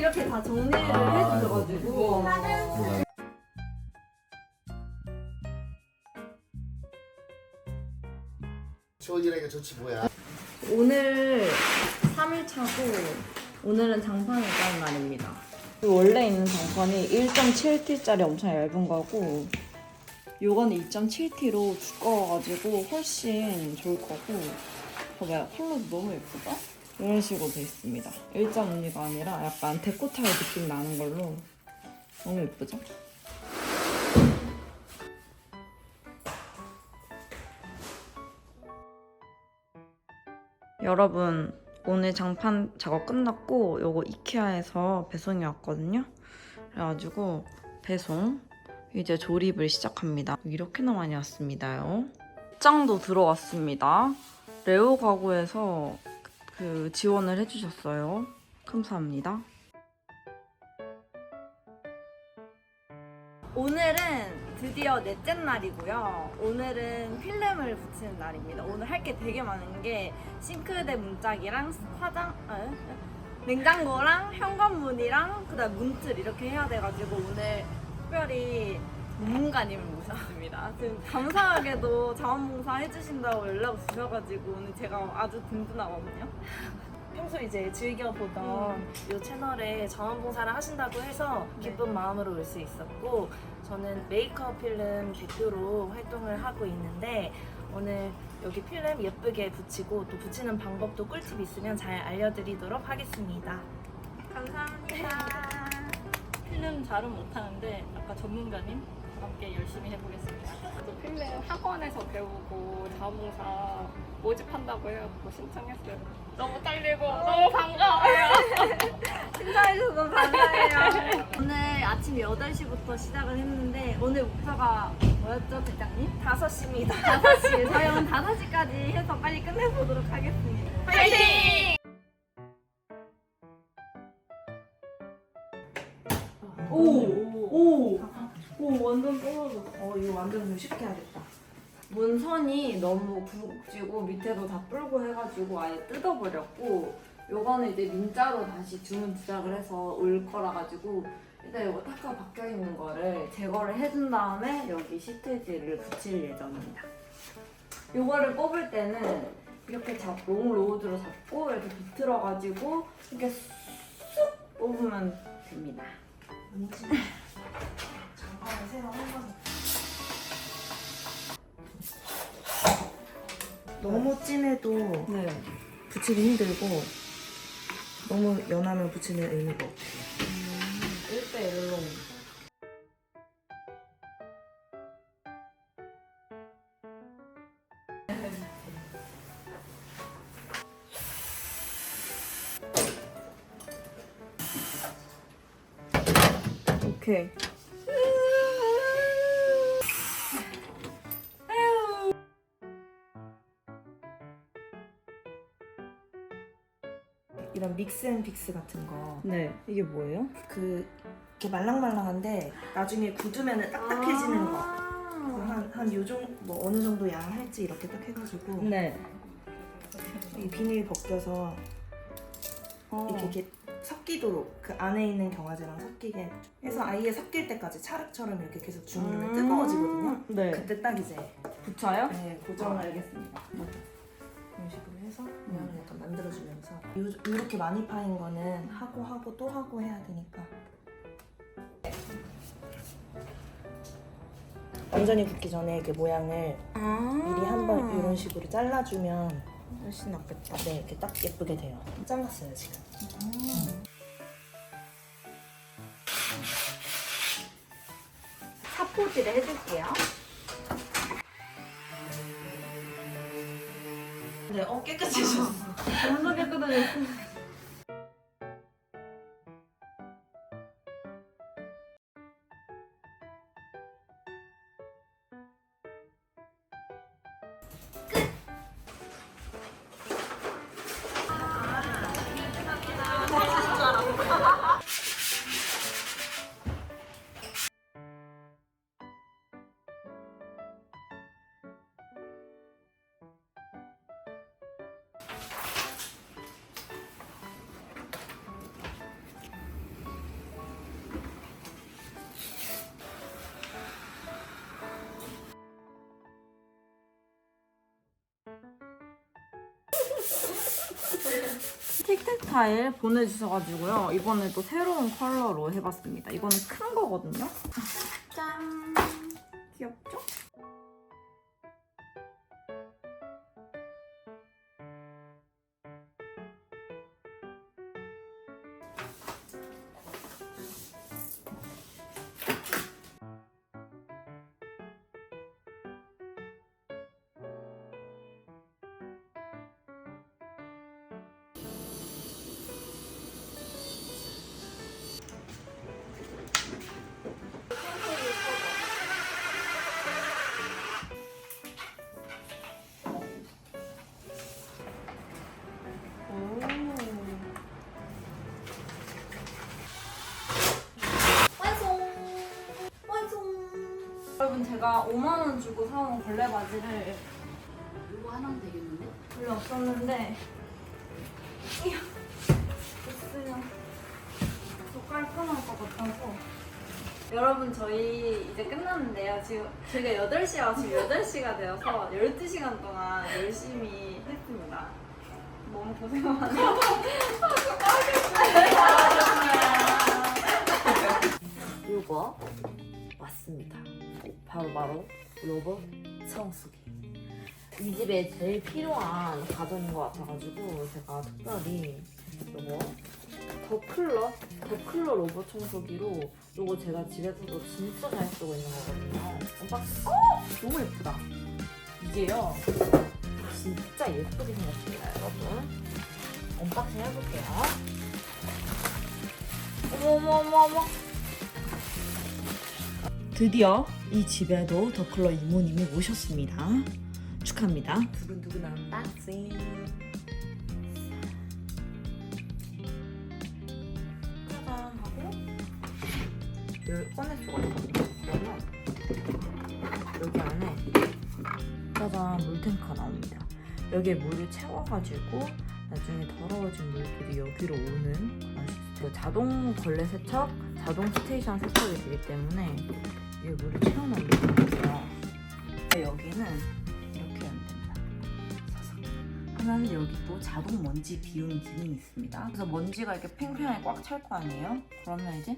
이렇게 다 정리를 해주셔가지고. 지원이라니까 좋지 뭐야. 오늘 3일차고 오늘은 장판을 까는 날입니다. 원래 있는 장판이 1.7T짜리 엄청 얇은 거고 요거는 2.7T로 두꺼워가지고 훨씬 좋을 거고 봐봐요. 컬러도 너무 예쁘다? 이런 식으로 돼 있습니다. 1.5T가 아니라 약간 데코타일 느낌 나는 걸로 너무 예쁘죠? 여러분 오늘 장판 작업 끝났고 요거 이케아에서 배송이 왔거든요. 그래가지고 배송 이제 조립을 시작합니다. 이렇게나 많이 왔습니다요. 옷장도 들어왔습니다. 레오 가구에서 그 지원을 해주셨어요. 감사합니다. 오늘은 드디어 넷째 날이고요. 오늘은 필름을 붙이는 날입니다. 오늘 할 게 되게 많은 게 싱크대 문짝이랑 냉장고랑 현관문이랑 그다음 문틀 이렇게 해야 돼가지고 오늘 특별히 전문가님을 모셨습니다. 지금 감사하게도 자원봉사 해주신다고 연락 주셔가지고 오늘 제가 아주 든든하거든요. 평소 이제 즐겨보던 이 채널에 자원봉사를 하신다고 해서 기쁜 마음으로 올 수 있었고, 저는 메이크업 필름 대표로 활동을 하고 있는데 오늘 여기 필름 예쁘게 붙이고 또 붙이는 방법도 꿀팁 있으면 잘 알려드리도록 하겠습니다. 감사합니다. 필름 잘은 못하는데 아까 전문가님 함께 열심히 해보겠습니다. 또 필름 학원에서 배우고 자원봉사 모집한다고 해갖고 신청했어요. 너무 떨리고 너무 반가워요. 신청해주셔서 감사해요. 오늘 아침 8시부터 시작을 했는데 오늘 목표가 뭐였죠, 대장님? 5시입니다. 5시. 저희 오늘 5시까지 해서 빨리 끝내보도록 하겠습니다. 파이팅! 오, 완전 떨어졌어. 이거 완전 좀 쉽게 하겠다. 문선이 너무 굵지고 밑에도 다 뿔고 해가지고 아예 뜯어버렸고 요거는 이제 민자로 다시 주문 제작을 해서 올 거라 가지고 일단 요거 탁하 박혀있는 거를 제거를 해준 다음에 여기 시트지를 붙일 예정입니다. 요거를 뽑을 때는 이렇게 롱 로우드로 잡고 이렇게 비틀어가지고 이렇게 쑥 뽑으면 됩니다. 장판을 새로 한 번. 너무 진해도 네. 붙이기 힘들고 너무 연하면 붙이는 의미가 없어요. 1대1로. 오케이. 이런 믹스앤픽스 같은 거, 네. 이게 뭐예요? 이렇게 말랑말랑한데 나중에 굳으면 딱딱해지는 거. 한 요정 뭐 어느 정도 양 할지 이렇게 딱 해가지고 네. 이 비닐 벗겨서 이렇게 섞이도록 그 안에 있는 경화제랑 섞이게 해서 아예 섞일 때까지 찰흙처럼 이렇게 계속 주물르면 뜨거워지거든요. 네. 그때 딱 이제 붙여요? 네, 고정을 알겠습니다. 이런 식으로 해서 모양을 약간 만들어주면서 이렇게 많이 파인 거는 하고 또 하고 해야 되니까 완전히 굳기 전에 이렇게 모양을 미리 한번 이런 식으로 잘라주면 훨씬 낫겠다. 네, 이렇게 딱 예쁘게 돼요. 잘랐어요 지금. 사포질을 해줄게요. 네, 깨끗해졌어. 완전 깨끗해졌어. 파스텔 타일 보내주셔가지고요. 이번에 또 새로운 컬러로 해봤습니다. 이거는 큰 거거든요. 짠! 귀엽죠? 여러분 제가 5만원 주고 사온 걸레 바지를 이거 하나면 되겠는데? 별로 없었는데 이야 있으면 더 깔끔할 것 같아서 여러분 저희 이제 끝났는데요. 지금 저희가 8시야 지금 8시가 되어서 12시간 동안 열심히 했습니다. 너무 고생 많아요. 이거 왔습니다. 바로 로봇 청소기. 이 집에 제일 필요한 가전인 것 같아가지고 제가 특별히 이거 더클러 로봇 청소기로 이거 제가 집에서도 진짜 잘 쓰고 있는 거거든요. 언박싱. 너무 예쁘다. 이게요 진짜 예쁘게 생겼습니다, 여러분. 언박싱 해볼게요. 어머. 드디어 이 집에도 더클러 이모님이 오셨습니다. 축하합니다. 두근두근 언박싱. 짜잔 하고 여기 꺼낼 수가 있거든요. 그러면 여기 안에 짜잔 물탱크가 나옵니다. 여기에 물을 채워가지고 나중에 더러워진 물들이 여기로 오는 그런 시스템. 자동 걸레 세척, 자동 스테이션 세척이 되기 때문에 여기 물을 채워놓으면 되고요. 여기는 이렇게 하면 됩니다. 사삭 하면 여기 또 자동 먼지 비우는 기능이 있습니다. 그래서 먼지가 이렇게 팽팽하게 꽉 찰 거 아니에요? 그러면 이제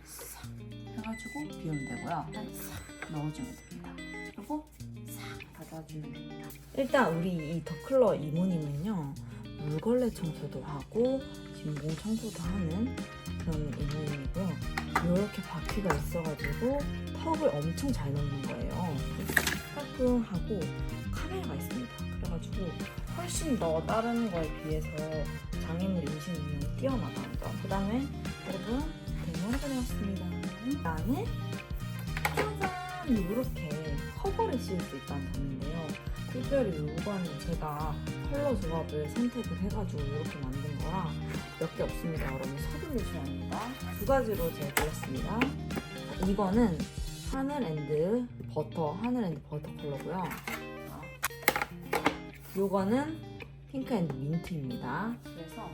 싹 해가지고 비우면 되고요. 싹 넣어주면 됩니다. 그리고 싹 닫아주면 됩니다. 일단 우리 이 더클러 이모님은요, 물걸레 청소도 하고 진공 청소도 하는 그런 이모님이고요. 이렇게 바퀴가 있어가지고 턱을 엄청 잘 넣는 거예요. 깔끔하고 카메라가 있습니다. 그래가지고 훨씬 더 다른 거에 비해서 장애물 인식 능력이 뛰어나다는 점. 그 다음에 여러분 대머리가 되었습니다. 그 다음에 짜잔! 이렇게 커버를 씌울 수 있다는 점인데요. 특별히 이거는 제가 컬러 조합을 선택을 해가지고 이렇게 만든 거라 몇 개 없습니다. 여러분 서두르셔야 합니다. 두 가지로 제가 골랐습니다. 이거는 하늘앤드 버터 컬러고요. 요거는 핑크앤드 민트입니다. 그래서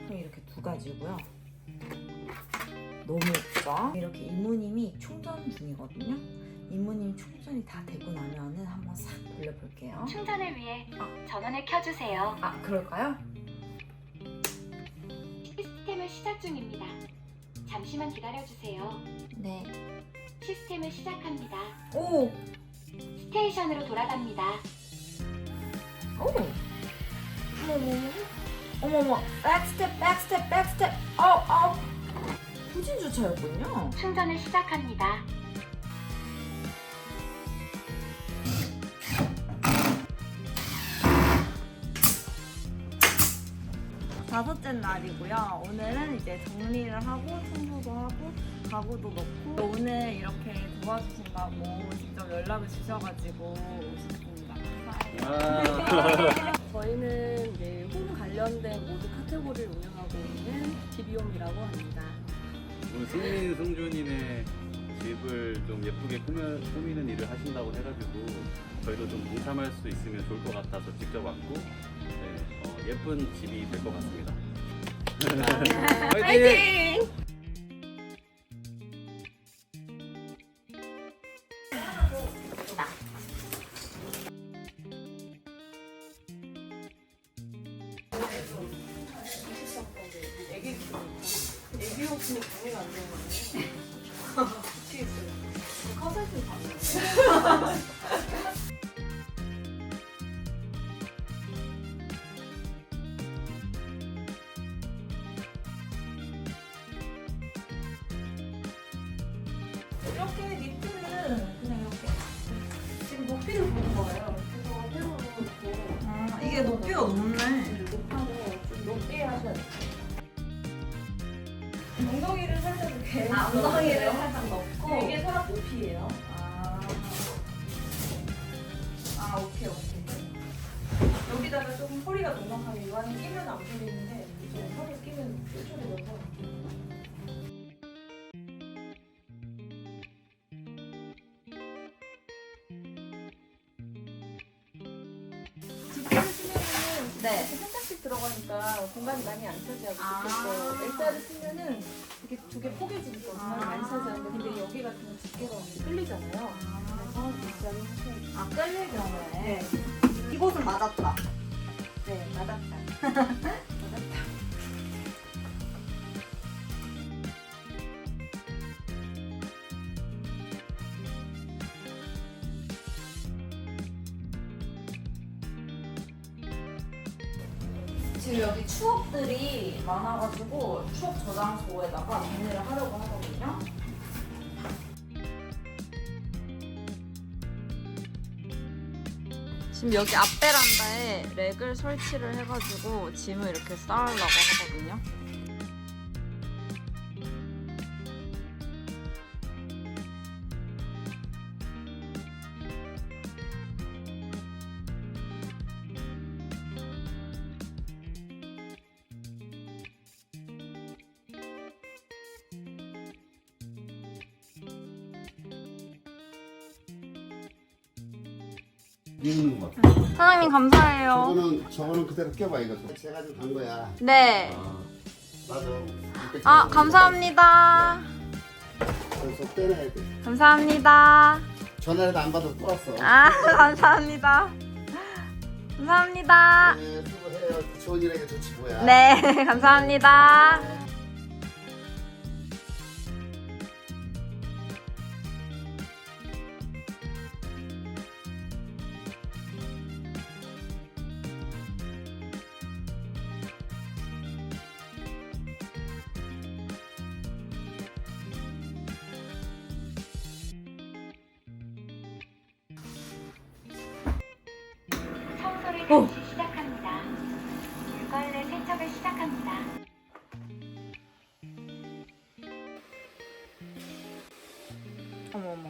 이렇게 두 가지고요. 너무 예쁘죠? 이렇게 이모님이 충전 중이거든요. 이모님 충전이 다 되고 나면은 한번 싹 돌려볼게요. 충전을 위해 전원을 켜주세요. 아, 그럴까요? 시스템을 시작 중입니다. 잠시만 기다려주세요. 네. 시스템을 시작합니다. 오! 스테이션으로 돌아갑니다. 오! 어머머. 백스텝. 아우. 후진 주차였군요. 충전을 시작합니다. 다섯째 날이고요. 오늘은 이제 정리를 하고 청소도 하고 가구도 넣고 오늘 이렇게 도와주신다고 직접 연락을 주셔가지고 오셨습니다. 감사해요. 저희는 이제 홈 관련된 모든 카테고리를 운영하고 있는 비비홈이라고 합니다. 오늘 승민, 승준이네 집을 좀 예쁘게 꾸미는 일을 하신다고 해가지고 저희도 좀 동참할 수 있으면 좋을 것 같아서 직접 왔고 예쁜 집이 될 것 같습니다. 화이팅! 근데 당연히 안 되는 거예요. 미치겠어요. 컨설팅 받는 이렇게 니트는 그냥 이렇게 지금 높이를 보는 거예요. 그래서 세로로 이렇게 아, 이게 높이가 높네. 높하고 좀 높게 하셔야 돼요. 엉덩이를 살짝 이렇게. 아, 엉덩이를 살짝 넣고 이게 서랍 높이예요. 아, 오케이. 여기다가 조금 허리가 넉넉하게 이완이 끼면 안 풀리는데 이제 허리 끼면 뾰족해져서. G자를 쓰면은 네. 이렇게 살짝씩 들어가니까 공간이 많이 안 차지하고 아. 좋겠어요. L자를 쓰면은 이게 두 개 포개지니까 공간이 많이 차지하는데 근데 여기 같은 건 두께가 완전 끌리잖아요. 그래서 G자를 하셔야 돼요. 아, 끌릴 경우에. 네. 이곳은 맞았다. 네, 맞았다. 지금 여기 추억들이 많아가지고 추억 저장소에다가 정리를 하려고 하거든요. 지금 여기 앞베란다에 렉을 설치를 해가지고 짐을 이렇게 쌓으려고 하거든요. 있는 것 같아. 사장님 감사해요. 저거는 그대로 껴봐 이거. 제가 좀 간 거야. 네. 맞아. 아 감사합니다. 그래서 빼놔야 돼. 감사합니다. 전화해도 안 받아서 또 왔어. 아 감사합니다. 감사합니다. 네, 수고해요. 좋은 일하니까 좋지 뭐야. 네 감사합니다. 청소를 잠시 시작합니다. 물걸레 세척을 시작합니다. 어머 어머.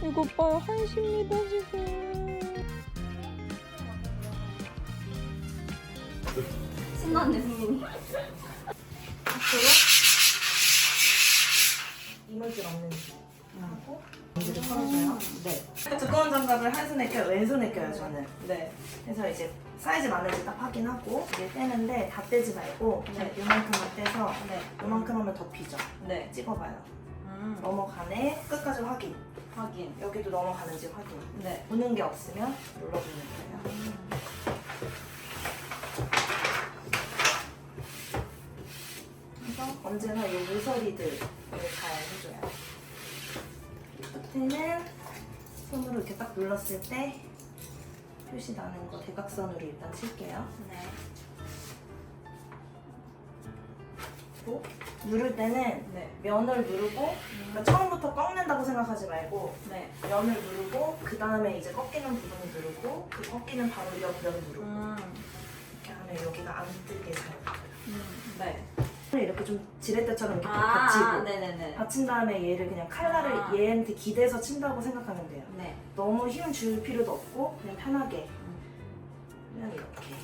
이거 봐요, 한시입니다 지금. 신났네 승민이. 이물질 없는지 하고 이물질을 털어줘요. 네. 두꺼운 장갑을 한 손에 껴요. 왼손에 껴요 저는. 네. 그래서 이제 사이즈 맞는지 딱 확인하고 이제 떼는데 다 떼지 말고 그냥 요만큼만 떼서 요만큼 하면 덮이죠. 네. 찍어봐요. 넘어가네. 끝까지 확인. 확인. 여기도 넘어가는지 확인. 네. 보는 게 없으면 눌러주면 돼요. 그래서 언제나 이 모서리들을 잘 해줘요. 끝에는 손으로 이렇게 딱 눌렀을 때 표시 나는 거 대각선으로 일단 칠게요. 네. 그리고 누를 때는 네. 면을 누르고 그러니까 처음부터 꺾는다고 생각하지 말고 네. 면을 누르고 그 다음에 이제 꺾이는 부분을 누르고 그 꺾이는 바로 옆면 누르고 이렇게 하면 여기가 안 뜨게 잘 네. 이렇게 좀 지렛대처럼 이렇게 받치고 네네네. 받친 다음에 얘를 그냥 칼날을 아. 얘한테 기대서 친다고 생각하면 돼요. 네. 너무 힘 줄 필요도 없고 그냥 편하게 그냥 이렇게